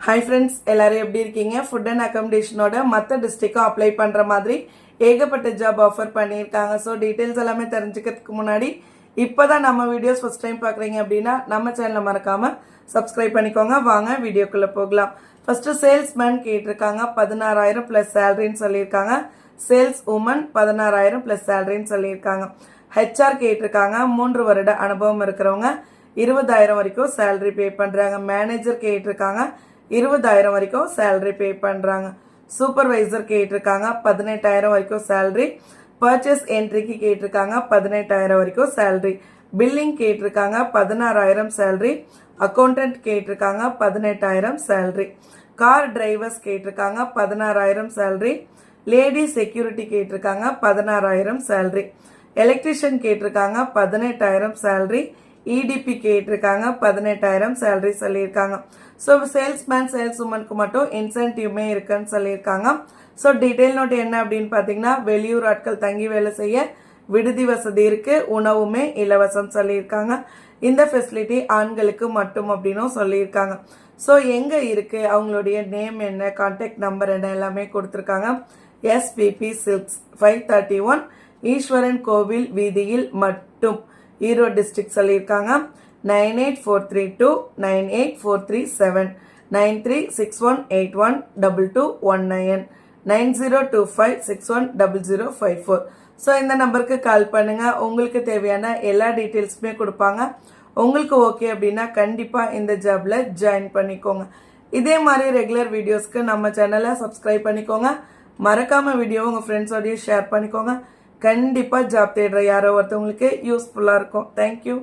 Hi friends, எல்லாரும் எப்படி இருக்கீங்க? ஃபுட் அண்ட் அகாமடேஷனோட மற்ற டிஸ்ட்ரிக்டும் அப்ளை பண்ணுற மாதிரி ஏகப்பட்ட ஜாப் ஆஃபர் பண்ணியிருக்காங்க. ஸோ டீட்டெயில்ஸ் எல்லாமே தெரிஞ்சுக்கிறதுக்கு முன்னாடி இப்போ தான் நம்ம வீடியோஸ் ஃபர்ஸ்ட் டைம் பார்க்குறீங்க அப்படின்னா நம்ம சேனலை மறக்காமல் சப்ஸ்கிரைப் பண்ணிக்கோங்க. வாங்க வீடியோக்குள்ளே போகலாம். ஃபர்ஸ்ட் சேல்ஸ்மேன் கேட்டிருக்காங்க, 16,000 ப்ளஸ் சேலரின்னு சொல்லியிருக்காங்க. சேல்ஸ் உமன் 16,000 ப்ளஸ் சேலரின்னு சொல்லியிருக்காங்க. ஹெச்ஆர் கேட்டிருக்காங்க, 3 வருட அனுபவம் இருக்கிறவங்க 20,000 வரைக்கும் சேலரி பே பண்ணுறாங்க. மேனேஜர் கேட்டிருக்காங்க, 20,000 வரைக்கும் சேலரி பே பண்ணுறாங்க. சூப்பர்வைசர் கேட்டிருக்காங்க, 18,000 வரைக்கும் சேலரி. பர்ச்சேஸ் என்ட்ரிக்கு கேட்டிருக்காங்க, 18,000 வரைக்கும் சேலரி. பில்லிங் கேட்டிருக்காங்க, 16,000 சேலரி. அக்கௌண்டன்ட் கேட்டிருக்காங்க, 18,000 சேலரி. கார் டிரைவர்ஸ் கேட்டிருக்காங்க, 16,000 சேலரி. லேடி செக்யூரிட்டி கேட்டிருக்காங்க, 16,000 சேலரி. எலக்ட்ரிஷியன் கேட்டிருக்காங்க, 18,000 சேலரி. இடிபி கேட்டிருக்காங்க, 18,000 சேலரி சொல்லியிருக்காங்க. ஸோ சேல்ஸ்மேன் சேல்ஸ் உமனுக்கு மட்டும் இன்சென்டிவ்மே இருக்குன்னு சொல்லியிருக்காங்க. ஸோ டீட்டெயில் நோட் என்ன அப்படின்னு பார்த்தீங்கன்னா, வெளியூர் ஆட்கள் தங்கி வேலை செய்ய விடுதி வசதி இருக்கு, உணவுமே இலவசம் சொல்லியிருக்காங்க. இந்த ஃபெசிலிட்டி ஆண்களுக்கு மட்டும் அப்படின்னும் சொல்லியிருக்காங்க. ஸோ எங்க இருக்கு, அவங்களுடைய நேம் என்ன, கான்டாக்ட் நம்பர் என்ன எல்லாமே கொடுத்துருக்காங்க. எஸ்பிபி சில்க்ஸ் 531 ஈஸ்வரன் கோவில் வீதியில் மட்டும், ஈரோடு டிஸ்ட்ரிக்ட் சொல்லியிருக்காங்க. 9843298437 9361812219 9025610054. ஸோ இந்த நம்பருக்கு கால் பண்ணுங்க. உங்களுக்கு தேவையான எல்லா டீட்டெயில்ஸுமே கொடுப்பாங்க. உங்களுக்கு ஓகே அப்படின்னா கண்டிப்பா இந்த ஜாப்ல ஜாயின் பண்ணிக்கோங்க. இதே மாதிரி ரெகுலர் வீடியோஸ்க்கு நம்ம சேனலை சப்ஸ்கிரைப் பண்ணிக்கோங்க. மறக்காம வீடியோ உங்க ஃப்ரெண்ட்ஸோடய ஷேர் பண்ணிக்கோங்க. கண்டிப்பா ஜாப் தேடுற யாரோ ஒருத்தவங்களுக்கு யூஸ்ஃபுல்லா இருக்கும். தேங்க்யூ.